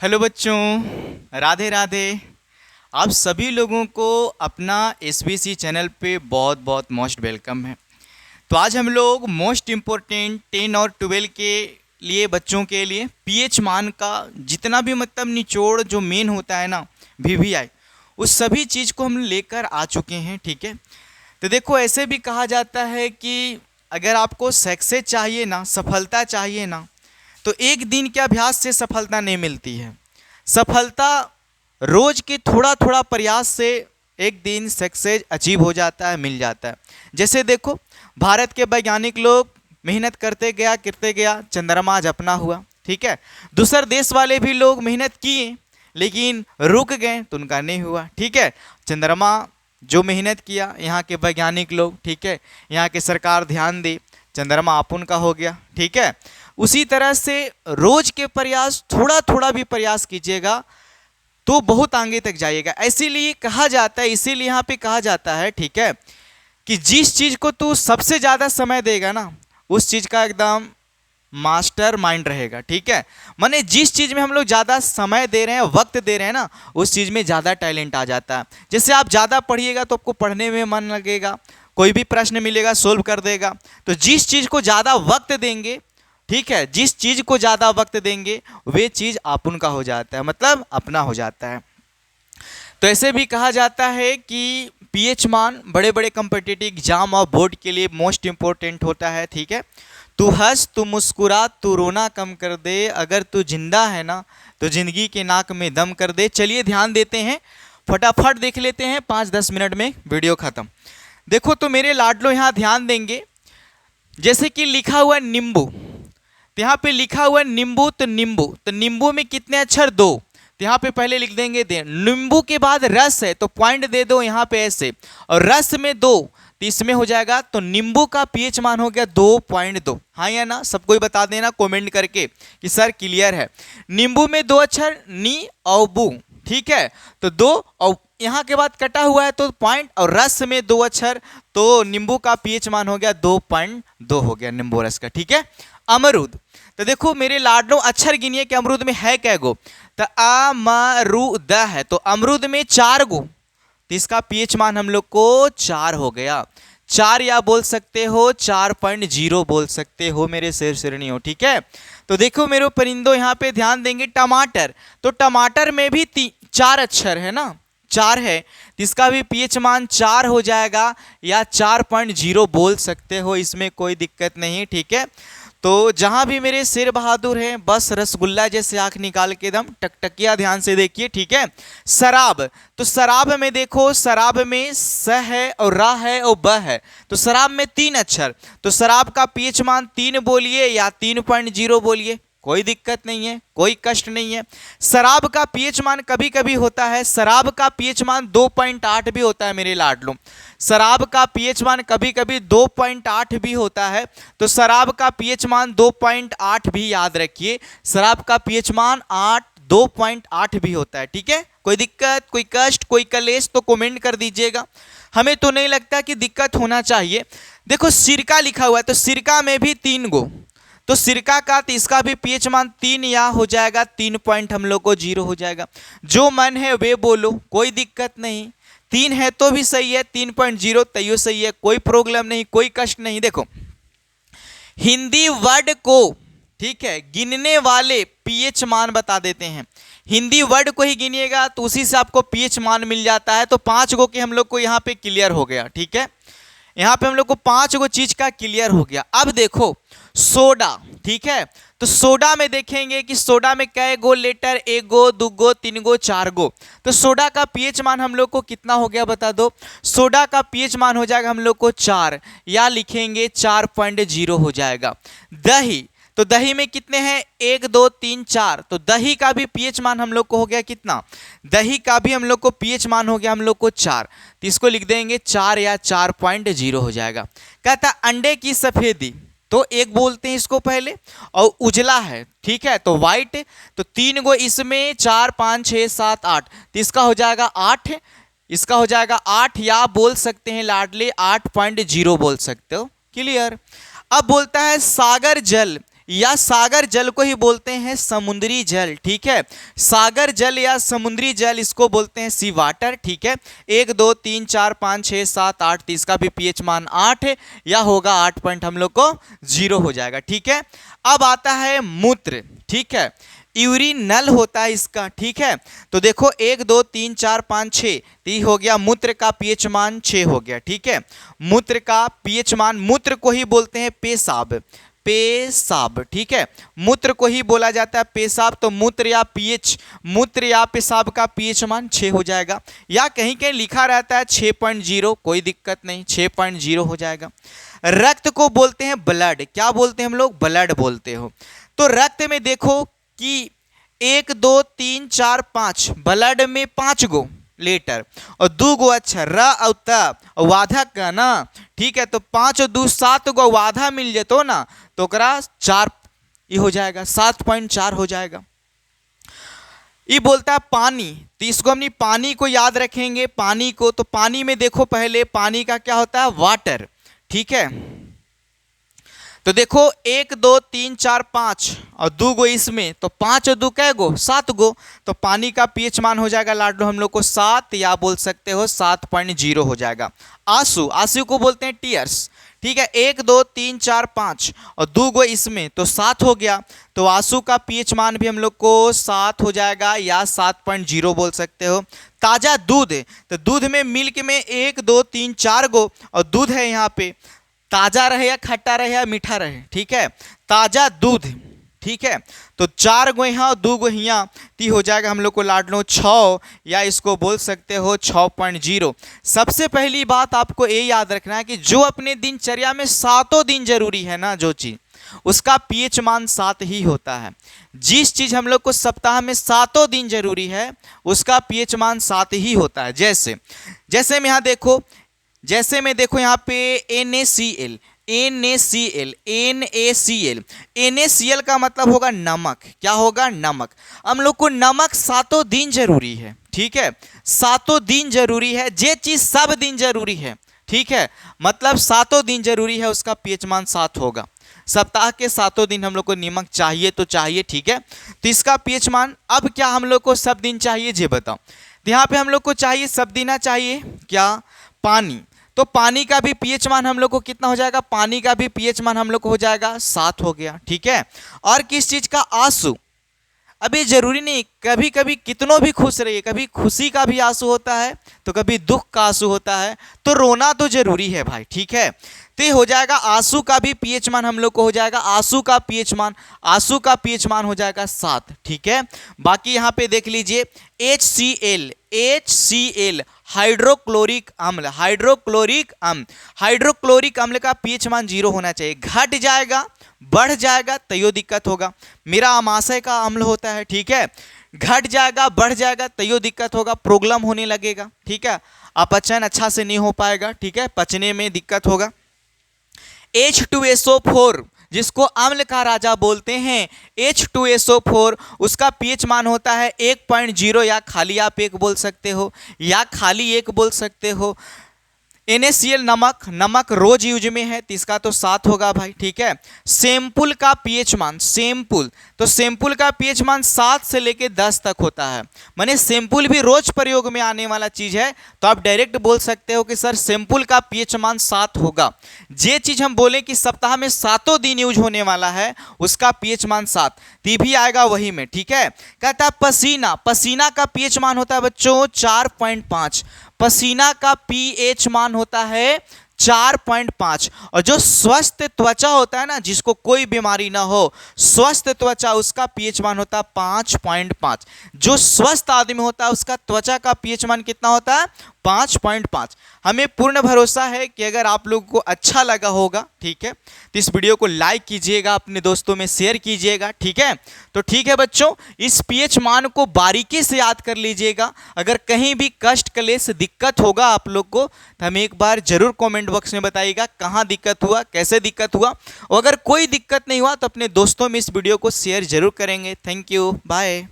Hello बच्चों, राधे राधे। आप सभी लोगों को अपना एसबीसी चैनल पे बहुत बहुत मोस्ट वेलकम है। तो आज हम लोग मोस्ट इम्पोर्टेंट 10 और 12 के लिए बच्चों के लिए पीएच मान का जितना भी मतलब निचोड़ जो मेन होता है ना, वीवीआई, उस सभी चीज़ को हम लेकर आ चुके हैं। ठीक है, तो देखो ऐसे भी कहा जाता है कि अगर आपको सक्सेस चाहिए ना, सफलता चाहिए ना, तो एक दिन के अभ्यास से सफलता नहीं मिलती है। सफलता रोज के थोड़ा थोड़ा प्रयास से एक दिन सक्सेस अचीव हो जाता है, मिल जाता है। जैसे देखो, भारत के वैज्ञानिक लोग मेहनत करते गया चंद्रमा आज अपना हुआ। ठीक है, दूसर देश वाले भी लोग मेहनत किए लेकिन रुक गए तो उनका नहीं हुआ। ठीक है, चंद्रमा जो मेहनत किया यहाँ के वैज्ञानिक लोग, ठीक है, यहाँ के सरकार ध्यान दी, चंद्रमा अपन का हो गया। ठीक है, उसी तरह से रोज के प्रयास, थोड़ा थोड़ा भी प्रयास कीजिएगा तो बहुत आगे तक जाइएगा। इसीलिए कहा जाता है, इसीलिए यहाँ पे कहा जाता है, ठीक है, कि जिस चीज को तू सबसे ज्यादा समय देगा ना, उस चीज का एकदम मास्टर माइंड रहेगा। ठीक है, माने जिस चीज में हम लोग ज्यादा समय दे रहे हैं, वक्त दे रहे हैं ना, उस चीज में ज्यादा टैलेंट आ जाता है। जैसे आप ज्यादा पढ़िएगा तो आपको पढ़ने में मन लगेगा, कोई भी प्रश्न मिलेगा सोल्व कर देगा। तो जिस चीज को ज्यादा वक्त देंगे, ठीक है, जिस चीज को ज्यादा वक्त देंगे वे चीज अपन का हो जाता है, मतलब अपना हो जाता है। तो ऐसे भी कहा जाता है कि पीएच मान बड़े बड़े कॉम्पिटिटिव एग्जाम और बोर्ड के लिए मोस्ट इंपॉर्टेंट होता है। ठीक है, तू हंस, तू मुस्कुरा, तू रोना कम कर दे, अगर तू जिंदा है ना तो जिंदगी के नाक में दम कर दे। चलिए ध्यान देते हैं, फटाफट देख लेते हैं, 5-10 मिनट में वीडियो खत्म। देखो तो मेरे लाडलो यहाँ ध्यान देंगे, जैसे कि लिखा हुआ नींबू, तो यहाँ पे लिखा हुआ नींबू, तो नींबू में कितने अक्षर? 2। तो यहाँ पे पहले लिख देंगे दे। नींबू के बाद रस है तो पॉइंट दे दो यहाँ पे ऐसे, और रस में 2 तो इसमें हो जाएगा, तो नींबू का पीएच मान हो गया 2.2। हाँ या ना, सबको ही बता देना कमेंट करके कि सर क्लियर है। नींबू में 2 अक्षर नी और बू, ठीक है, तो 2, और यहाँ के बाद कटा हुआ है तो पॉइंट, और रस में 2 अक्षर, तो नींबू का पीएच मान हो गया 2.2 हो गया नींबू रस का। ठीक है, अमरूद, तो देखो मेरे लाडलो अक्षर गिनिए कि अमरूद में है कै गो, तो अमरूद है, तो अमरूद में 4 गो, तो इसका पीएच मान हम लोग को 4 हो गया। 4 या बोल सकते हो 4.0 बोल सकते हो मेरे शेर शेरनी हो। ठीक है, तो देखो मेरे परिंदों यहाँ पे ध्यान देंगे, टमाटर, तो टमाटर में भी 4 अक्षर है ना, 4 है, तो इसका भी पीएच मान 4 हो जाएगा, या 4.0 बोल सकते हो, इसमें कोई दिक्कत नहीं। ठीक है, तो जहां भी मेरे शेर बहादुर हैं, बस रसगुल्ला जैसे आंख निकाल के एकदम टकटकिया ध्यान से देखिए। ठीक है, शराब, तो शराब में देखो, शराब में स है और रा है और ब है, तो शराब में 3 अक्षर, तो शराब का पीएच मान 3 बोलिए या 3.0 बोलिए, कोई दिक्कत नहीं है, कोई कष्ट नहीं है। शराब का पीएच मान कभी कभी होता है, शराब का पीएच मान 2.8 भी होता है मेरे लाडलो, शराब का पीएच मान कभी कभी 2.8 भी होता है, तो शराब का पीएच मान 2.8 भी याद रखिए, शराब का पीएच मान 2.8 भी होता है। ठीक है, कोई दिक्कत, कोई कष्ट, कोई कलेश तो कमेंट कर दीजिएगा, हमें तो नहीं लगता कि दिक्कत होना चाहिए। देखो सिरका लिखा हुआ है, तो सिरका में भी 3 गो, तो सिरका का, तो इसका भी पीएच मान 3 या हो जाएगा, 3 पॉइंट हम लोग को 0 हो जाएगा। जो मन है वे बोलो, कोई दिक्कत नहीं, 3 है तो भी सही है, 3.0 तैयो सही है, कोई प्रॉब्लम नहीं, कोई कष्ट नहीं। देखो हिंदी वर्ड को, ठीक है, गिनने वाले पीएच मान बता देते हैं, हिंदी वर्ड को ही गिनिएगा तो उसी से आपको पीएच मान मिल जाता है। तो 5 गो के हम लोग को यहाँ पे क्लियर हो गया। ठीक है, यहाँ पे हम लोग को 5 गो चीज का क्लियर हो गया। अब देखो सोडा, ठीक है, तो सोडा में देखेंगे कि सोडा में कै गो लेटर, 1 गो, 2 गो, 3 गो, 4 गो, तो सोडा का पीएच मान हम लोग को कितना हो गया बता दो। सोडा का पीएच मान हो जाएगा हम लोग को 4, या लिखेंगे 4.0 हो जाएगा। दही, तो दही में कितने हैं, 1 2 3 4, तो दही का भी पीएच मान हम लोग को हो गया कितना, दही का भी हम लोग को पीएच मान हो गया हम लोग को 4, तो इसको लिख देंगे 4 या 4.0 हो जाएगा। कहता अंडे की सफेदी, तो 1 बोलते हैं इसको पहले, और उजला है, ठीक है, तो व्हाइट, तो 3 गो इसमें, 4 5 6 7 8, तो इसका हो जाएगा 8, इसका हो जाएगा 8, या बोल सकते हैं लाडले 8.0 बोल सकते हो। क्लियर। अब बोलता है सागर जल, या सागर जल को ही बोलते हैं समुद्री जल, ठीक है। सागर जल या समुद्री जल इसको बोलते हैं सी वाटर, ठीक है। 1 2 3 4 5 6 7 8, तो इसका भी पीएच मान 8 है, या होगा 8 पॉइंट हम लोग को 0 हो जाएगा, ठीक है। अब आता है मूत्र, ठीक है, यूरिनल होता है इसका, ठीक है। तो देखो 1 2 3 4 5 6, तो हो गया मूत्र का पीएच मान 6 हो गया, ठीक है। मूत्र का पीएच मान, मूत्र को ही बोलते हैं पेशाब, पेशाब, ठीक है। मूत्र को ही बोला जाता है पेशाब, तो मूत्र या पीएच, मूत्र या पेशाब का पीएच मान 6 हो जाएगा, या कहीं कहीं लिखा रहता है 6.0, कोई दिक्कत नहीं, 6.0 हो जाएगा। रक्त को बोलते हैं ब्लड, क्या बोलते हैं हम लोग, ब्लड बोलते हो। तो रक्त में देखो कि 1 2 3 4 5, ब्लड में 5 गो लेटर और 2 गो अक्षर र और त, वाधा का ना, ठीक है। तो 5 और 2 7 गो वाधा मिल जेतो ना, तो करा 4 ये हो जाएगा, 7.4 हो जाएगा। ये बोलता है पानी, तो इसको हमने पानी को याद रखेंगे, पानी को। तो पानी में देखो पहले पानी का क्या होता है, वाटर, ठीक है। तो देखो 1 2 3 4 5 और 2 गो इसमें, तो 5 और 2 कै गो, 7 गो। तो पानी का पीएच मान हो जाएगा लाडो हम लोग को 7, या बोल सकते हो 7.0 हो जाएगा। आंसू, आंसू को बोलते हैं टीयर्स, ठीक है। 1 2 3 4 5 और 2 गो इसमें, तो 7 हो गया। तो आंसू का पीएच मान भी हम लोग को 7 हो जाएगा, या 7.0 बोल सकते हो। ताजा दूध, तो दूध में मिल्क में 1 2 3 4 गो और दूध है यहाँ पे, ताजा रहे या खट्टा रहे या मीठा रहे, ठीक है, ताजा दूध, ठीक है। तो 4 गो यहाँ और 2 गो यहाँ, ती हो जाएगा हम लोग को लाडलो 6, या इसको बोल सकते हो 6.0। सबसे पहली बात आपको ये याद रखना है कि जो अपने दिनचर्या में 7 दिन जरूरी है ना, जो चीज़, उसका पीएच मान 7 ही होता है। जिस चीज़ हम लोग को सप्ताह में 7 दिन जरूरी है, उसका पीएच मान 7 ही होता है। जैसे में यहाँ देखो, जैसे में देखो यहाँ पे NaCl, NaCl, NaCl, NaCl का मतलब होगा नमक, क्या होगा, नमक। हम लोग को नमक 7 दिन जरूरी है, ठीक है, 7 दिन जरूरी है। जे चीज़ सब दिन जरूरी है, ठीक है, मतलब 7 दिन जरूरी है, उसका पीएच मान 7 होगा। सप्ताह के 7 दिन हम लोग को नमक चाहिए तो चाहिए, ठीक है। तो इसका पीएच मान, अब क्या हम लोग को सब दिन चाहिए जे बताओ। तो यहाँ पे हम लोग को चाहिए सब दिन चाहिए क्या, पानी। तो पानी का भी पीएच मान हम लोग को कितना हो जाएगा, पानी का भी पीएच मान हम लोग को हो जाएगा 7 हो गया, ठीक है। और किस चीज़ का, आंसू। अब ये जरूरी नहीं, कभी कभी कितनों भी खुश रहिए, कभी खुशी का भी आंसू होता है तो कभी दुख का आंसू होता है, तो रोना तो जरूरी है भाई, ठीक है। तो ये हो जाएगा आंसू का भी पीएच मान हम लोग को हो जाएगा, आंसू का पीएच मान, आंसू का पीएच मान हो जाएगा 7, ठीक है। बाकी यहाँ पे देख लीजिए HCl, HCl हाइड्रोक्लोरिक अम्ल, हाइड्रोक्लोरिक अम्ल, हाइड्रोक्लोरिक अम्ल का पीएच मान 0 होना चाहिए। घट जाएगा बढ़ जाएगा तैयो दिक्कत होगा। मेरा आमाशय का अम्ल होता है, ठीक है, घट जाएगा बढ़ जाएगा तैयो दिक्कत होगा, प्रॉब्लम होने लगेगा, ठीक है, अपचन अच्छा से नहीं हो पाएगा, ठीक है, पचने में दिक्कत होगा। H2SO4 जिसको अम्ल का राजा बोलते हैं, H2SO4, उसका पीएच मान होता है 1.0, या खाली आप 1 बोल सकते हो, या खाली 1 बोल सकते हो। NaCl नमक, नमक रोज यूज में है, तो इसका तो 7 होगा भाई, ठीक है। सैंपल का पीएच मान, सैंपल, तो सैंपल का पीएच मान 7 से लेके 10 तक होता है, माने सैंपल भी रोज प्रयोग में आने वाला चीज है, तो आप डायरेक्ट बोल सकते हो कि सर सैंपल का पीएच मान 7 होगा। जे चीज हम बोले कि सप्ताह में 7 दिन यूज होने वाला है, उसका पीएच मान 7, ती भी आएगा वही में, ठीक है। कहता है पसीना, पसीना का पीएच मान होता है बच्चों 4.5, पसीना का पीएच मान होता है 4.5। और जो स्वस्थ त्वचा होता है ना, जिसको कोई बीमारी ना हो, स्वस्थ त्वचा, उसका पीएच मान होता है 5.5। जो स्वस्थ आदमी होता है उसका त्वचा का पीएच मान कितना होता है, 5.5। हमें पूर्ण भरोसा है कि अगर आप लोगों को अच्छा लगा होगा, ठीक है, तो इस वीडियो को लाइक कीजिएगा, अपने दोस्तों में शेयर कीजिएगा, ठीक है। तो ठीक है बच्चों, इस पीएच मान को बारीकी से याद कर लीजिएगा। अगर कहीं भी कष्ट क्लेश दिक्कत होगा आप लोग को, तो हमें एक बार जरूर कमेंट बॉक्स में बताइएगा कहाँ दिक्कत हुआ, कैसे दिक्कत हुआ। और अगर कोई दिक्कत नहीं हुआ तो अपने दोस्तों में इस वीडियो को शेयर जरूर करेंगे। Thank you, bye.